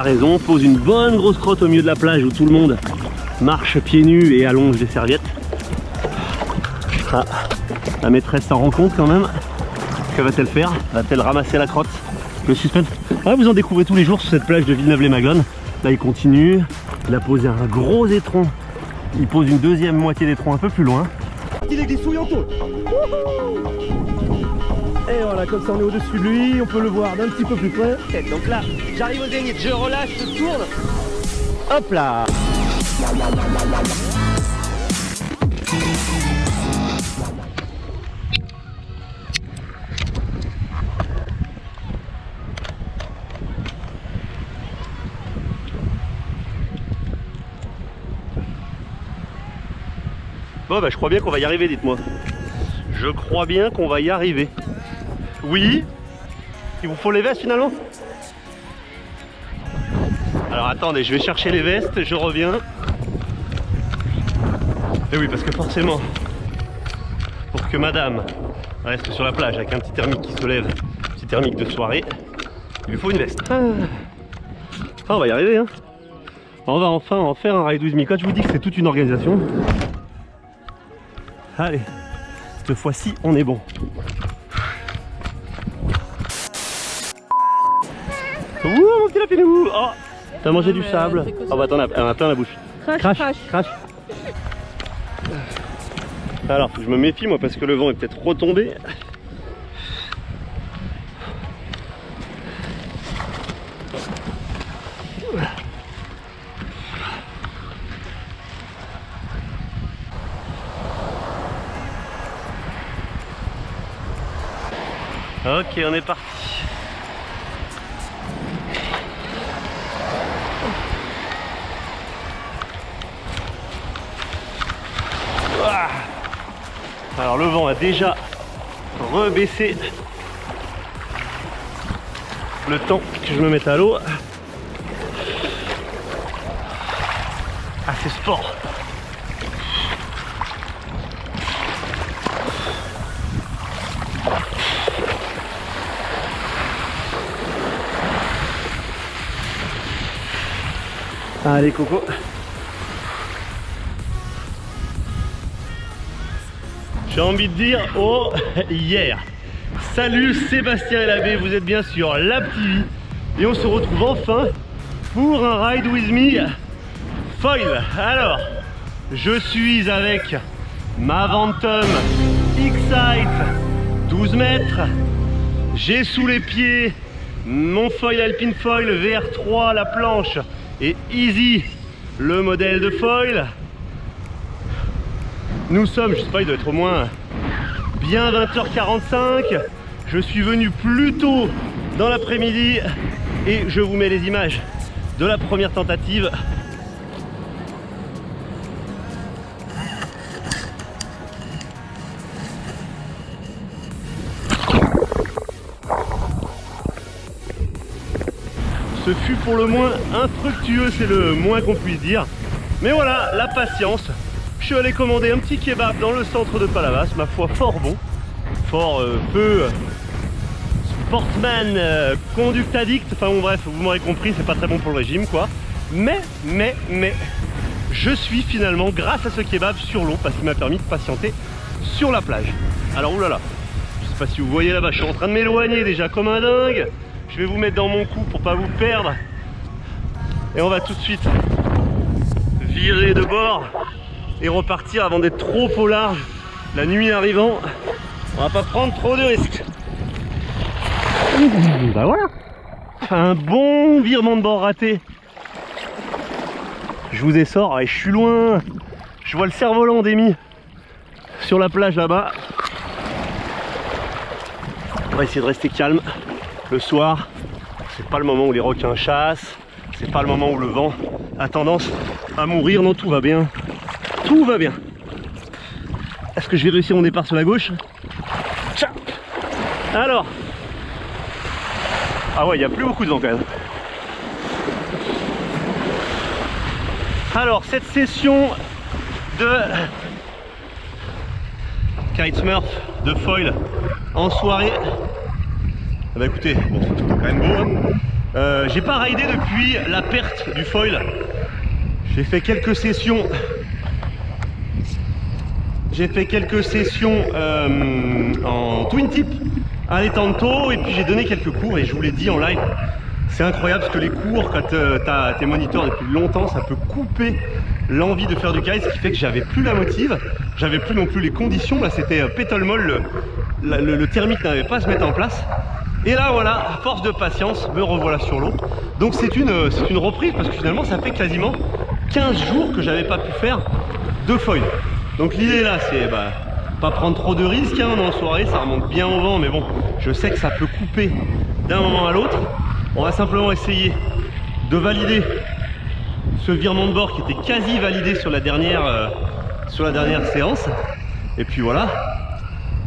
Raison, pose une bonne grosse crotte au milieu de la plage où tout le monde marche pieds nus et allonge des serviettes. Ah, la maîtresse s'en rend compte quand même. Que va-t-elle faire? Va-t-elle ramasser la crotte? Le suspense. Ah, vous en découvrez tous les jours sur cette plage de Villeneuve-les-Maglones. Là il continue, il a posé un gros étron. Il pose une deuxième moitié d'étron un peu plus loin. Il est glissouille en tôle. Et voilà, comme ça on est au-dessus de lui, on peut le voir d'un petit peu plus près. Donc là, j'arrive au zénith, je relâche, je tourne. Hop là. Bon bah je crois bien qu'on va y arriver, dites-moi. Je crois bien qu'on va y arriver. Oui? Il vous faut les vestes finalement? Alors attendez, je vais chercher les vestes, je reviens. Et oui, parce que forcément, pour que madame reste sur la plage avec un petit thermique qui se lève, un petit thermique de soirée, il lui faut une veste. Ah, on va y arriver, hein. On va enfin en faire un ride with me. Quand je vous dis que c'est toute une organisation. Allez, cette fois-ci, on est bon. Ouh, mon petit lapinou! Oh, t'as mangé du sable. Oh bah t'en as plein la bouche. Crash. Alors, je me méfie moi parce que le vent est peut-être retombé. Ok, on est parti. Alors le vent a déjà rebaissé. Le temps que je me mette à l'eau. Ah, c'est sport. Allez Coco. J'ai envie de dire oh hier. Salut Sébastien et l'abbé, vous êtes bien sûr la TV et on se retrouve enfin pour un ride with me foil. Alors je suis avec ma Ventum X-Sight 12 mètres. J'ai sous les pieds mon foil Alpine Foil VR3 la planche et Easy le modèle de foil. Nous sommes, je sais pas, il doit être au moins bien 20h45. Je suis venu plus tôt dans l'après-midi et je vous mets les images de la première tentative. Ce fut pour le moins infructueux, c'est le moins qu'on puisse dire. Mais voilà, la patience. Je suis allé commander un petit kebab dans le centre de Palavas, ma foi fort bon, fort peu sportsman, conduct addict, enfin bon bref, vous m'aurez compris, c'est pas très bon pour le régime quoi. Mais, je suis finalement, grâce à ce kebab, sur l'eau, parce qu'il m'a permis de patienter sur la plage. Alors oulala, je sais pas si vous voyez là-bas, je suis en train de m'éloigner déjà comme un dingue. Je vais vous mettre dans mon cou pour pas vous perdre. Et on va tout de suite virer de bord et repartir avant d'être trop au large. La nuit arrivant, on va pas prendre trop de risques. Bah voilà, un bon virement de bord raté. Je vous essore, et je suis loin. Je vois le cerf-volant d'Emi sur la plage là-bas. On va essayer de rester calme. Le soir, c'est pas le moment où les requins chassent, c'est pas le moment où le vent a tendance à mourir. Non, tout va bien. Tout va bien. Est-ce que je vais réussir mon départ sur la gauche? Tcha. Alors. Ah ouais, il n'y a plus beaucoup de vent quand même. Alors, cette session de kite smurf de foil en soirée. Bah écoutez, bon, c'est quand même beau, hein. J'ai pas raidé depuis la perte du foil. J'ai fait quelques sessions. En twin tip à l'étanto et puis j'ai donné quelques cours et je vous l'ai dit en live. C'est incroyable parce que les cours, quand tu as tes moniteurs depuis longtemps, ça peut couper l'envie de faire du kite, ce qui fait que j'avais plus la motive, j'avais plus non plus les conditions. Là c'était pétole molle, le thermique n'avait pas à se mettre en place. Et là voilà, à force de patience, me revoilà sur l'eau. Donc c'est une reprise parce que finalement ça fait quasiment 15 jours que j'avais pas pu faire de foil. Donc l'idée là c'est pas prendre trop de risques, hein, on est en soirée, ça remonte bien au vent, mais bon, je sais que ça peut couper d'un moment à l'autre. On va simplement essayer de valider ce virement de bord qui était quasi validé sur la dernière séance. Et puis voilà,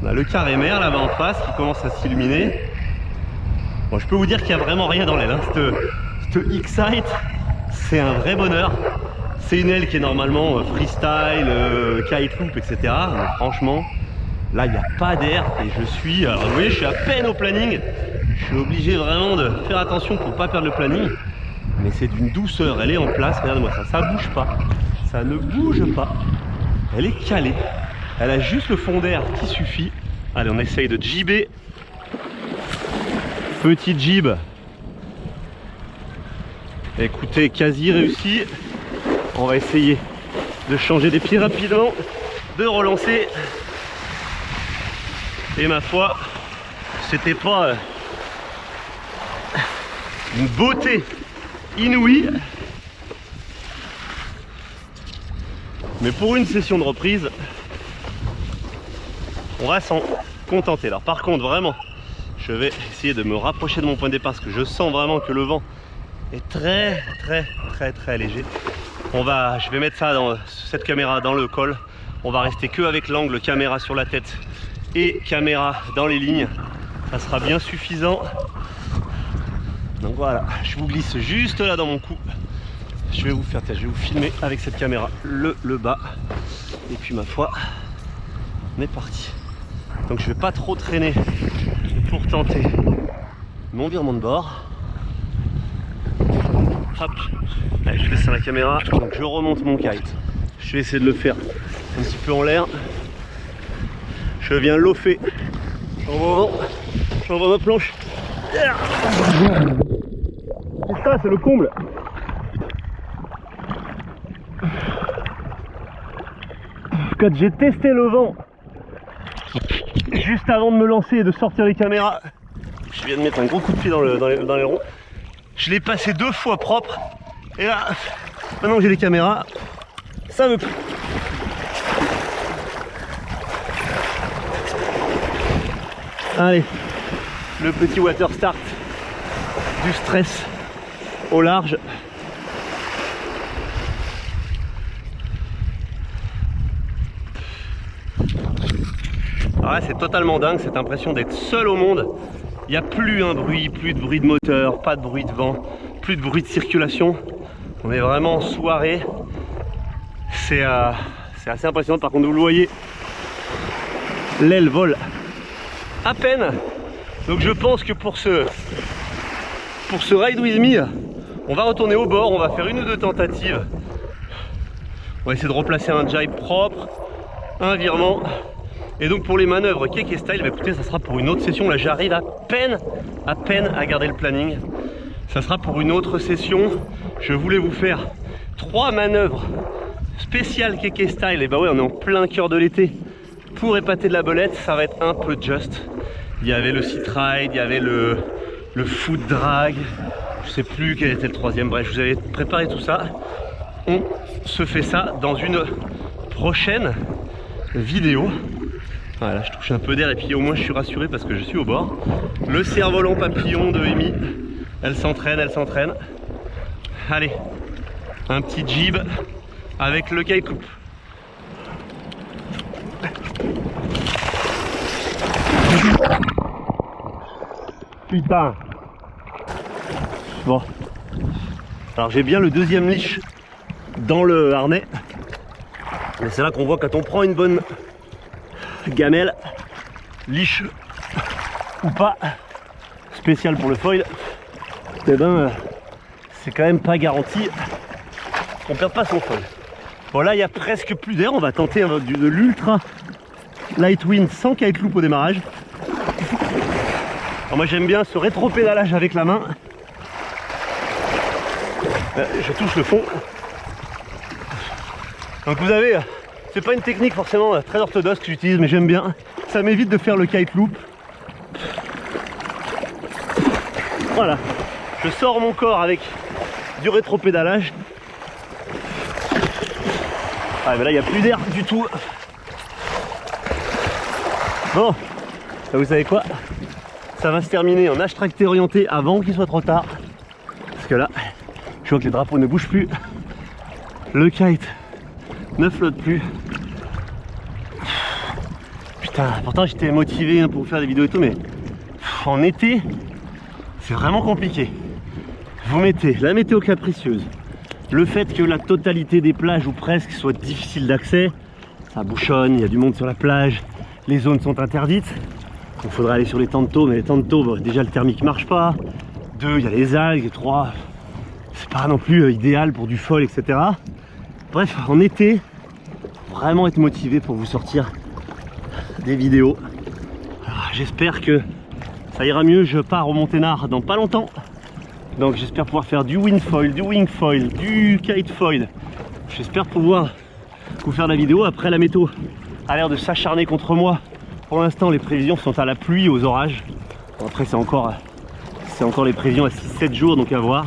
on a le carré mer là-bas en face qui commence à s'illuminer. Bon, je peux vous dire qu'il n'y a vraiment rien dans l'aile, hein. Cette X-Sight, c'est un vrai bonheur. C'est une aile qui est normalement freestyle, kite loop, etc. Mais franchement, là, il n'y a pas d'air et je suis... Alors, vous voyez, je suis à peine au planning. Je suis obligé vraiment de faire attention pour ne pas perdre le planning. Mais c'est d'une douceur, elle est en place. Regardez-moi ça, ça bouge pas. Ça ne bouge pas. Elle est calée. Elle a juste le fond d'air qui suffit. Allez, on essaye de jibber. Petit jib. Écoutez, quasi réussi. On va essayer de changer des pieds rapidement, de relancer. Et ma foi, c'était pas une beauté inouïe. Mais pour une session de reprise, on va s'en contenter. Alors par contre, vraiment, je vais essayer de me rapprocher de mon point de départ parce que je sens vraiment que le vent est très léger. Je vais mettre ça dans cette caméra dans le col. On va rester que avec l'angle caméra sur la tête et caméra dans les lignes. Ça sera bien suffisant. Donc voilà, je vous glisse juste là dans mon cou. Je vais vous filmer avec cette caméra le bas. Et puis ma foi, on est parti. Donc je vais pas trop traîner pour tenter mon virement de bord. Hop. Allez, je laisse la caméra, donc je remonte mon kite. Je vais essayer de le faire un petit peu en l'air. Je viens lofer. J'envoie ma planche. Et ça, c'est le comble. Quand j'ai testé le vent, juste avant de me lancer et de sortir les caméras, je viens de mettre un gros coup de pied dans les ronds. Je l'ai passé 2 fois propre. Et là, maintenant que j'ai les caméras, ça me plaît. Allez, le petit water start du stress au large. Alors là, c'est totalement dingue cette impression d'être seul au monde. Il n'y a plus un bruit, plus de bruit de moteur, pas de bruit de vent, plus de bruit de circulation. On est vraiment en soirée. C'est assez impressionnant. Par contre, vous le voyez, l'aile vole à peine. Donc je pense que pour ce ride with me, on va retourner au bord. On va faire 1 ou 2 tentatives. On va essayer de replacer un jibe propre, un virement. Et donc pour les manœuvres Keke Style, bah écoutez, ça sera pour une autre session. Là j'arrive à peine à garder le planning. Ça sera pour une autre session. Je voulais vous faire 3 manœuvres spéciales Keke Style. Et bah ouais, on est en plein cœur de l'été. Pour épater de la belette, ça va être un peu just. Il y avait le sit ride, il y avait le foot drag. Je sais plus quel était le 3e. Bref, je vous avais préparé tout ça. On se fait ça dans une prochaine vidéo. Voilà, je touche un peu d'air et puis au moins je suis rassuré parce que je suis au bord. Le cerf-volant papillon de Amy, elle s'entraîne, Allez, un petit jib avec le kite loop. Putain. Bon. Alors j'ai bien le 2e leash dans le harnais. Mais c'est là qu'on voit quand on prend une bonne gamelle, leash ou pas, spécial pour le foil, eh ben c'est quand même pas garanti qu'on perde pas son foil. Bon là il y a presque plus d'air, on va tenter de l'ultra light wind sans kite loop au démarrage. Alors moi j'aime bien ce rétro-pédalage avec la main. Je touche le fond. Donc vous avez, c'est pas une technique forcément très orthodoxe que j'utilise, mais j'aime bien. Ça m'évite de faire le kite loop. Voilà, je sors mon corps avec du rétro-pédalage. Ah mais là il n'y a plus d'air du tout. Bon, vous savez quoi? Ça va se terminer en nage tracté orienté avant qu'il soit trop tard. Parce que là, je vois que les drapeaux ne bougent plus. Le kite ne flotte plus. Putain, pourtant j'étais motivé pour faire des vidéos et tout, mais en été, c'est vraiment compliqué. Vous mettez la météo capricieuse, le fait que la totalité des plages ou presque soit difficile d'accès, ça bouchonne, il y a du monde sur la plage, les zones sont interdites. Il faudrait aller sur les tantos, mais les tantos, bon, déjà le thermique marche pas. 2, il y a les algues. 3, c'est pas non plus idéal pour du foil, etc. Bref, en été, vraiment être motivé pour vous sortir des vidéos. J'espère que ça ira mieux. Je pars au Monténard dans pas longtemps. Donc j'espère pouvoir faire du wind foil, du wing foil, du kite foil. J'espère pouvoir vous faire la vidéo. Après, la météo a l'air de s'acharner contre moi. Pour l'instant, les prévisions sont à la pluie, aux orages. Bon, après, c'est encore les prévisions à 6-7 jours, donc à voir.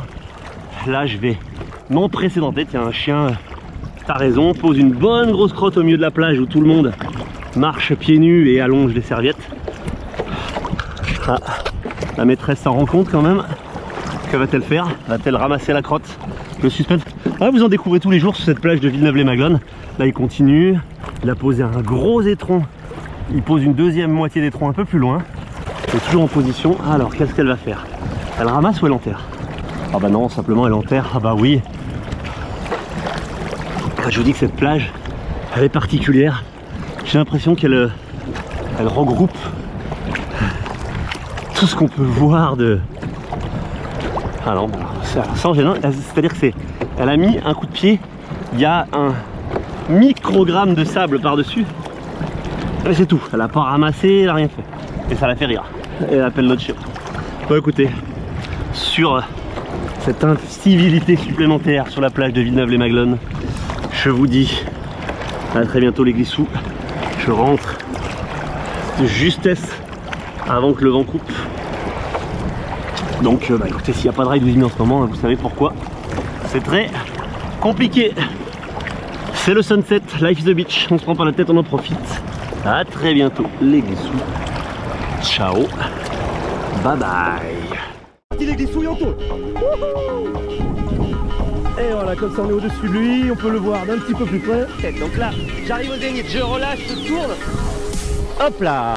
Là, je vais m'empresser d'entrer. Tiens, un chien, t'as raison, pose une bonne grosse crotte au milieu de la plage où tout le monde marche pieds nus et allonge les serviettes. Ah, la maîtresse s'en rend compte quand même. Que va-t-elle faire? Va-t-elle ramasser la crotte? Le suspense. Ah, vous en découvrez tous les jours sur cette plage de Villeneuve-les-Maglones. Là, il continue. Il a posé un gros étron. Il pose une deuxième moitié d'étron un peu plus loin. Elle est toujours en position. Alors, qu'est-ce qu'elle va faire? Elle ramasse ou elle enterre? Ah bah non, simplement elle enterre. Ah bah oui. Je vous dis que cette plage, elle est particulière. J'ai l'impression qu'elle regroupe tout ce qu'on peut voir de... Ah non, sans gênant, c'est-à-dire que elle a mis un coup de pied, il y a un microgramme de sable par-dessus. Mais c'est tout, elle n'a pas ramassé, elle n'a rien fait. Et ça la fait rire. Et elle appelle notre chien. Bon écoutez, sur cette incivilité supplémentaire sur la plage de Villeneuve-les-Maglones, je vous dis à très bientôt les glissous. Je rentre de justesse avant que le vent coupe. Donc bah écoutez, s'il n'y a pas de ride with me en ce moment, vous savez pourquoi. C'est très compliqué. C'est le sunset, life is the beach. On se prend pas la tête, on en profite. À très bientôt les glissous. Ciao. Bye bye. Les glissous et on tourne. Et voilà, comme ça on est au-dessus de lui, on peut le voir d'un petit peu plus près. Donc là, j'arrive au zénith, je relâche, je tourne. Hop là.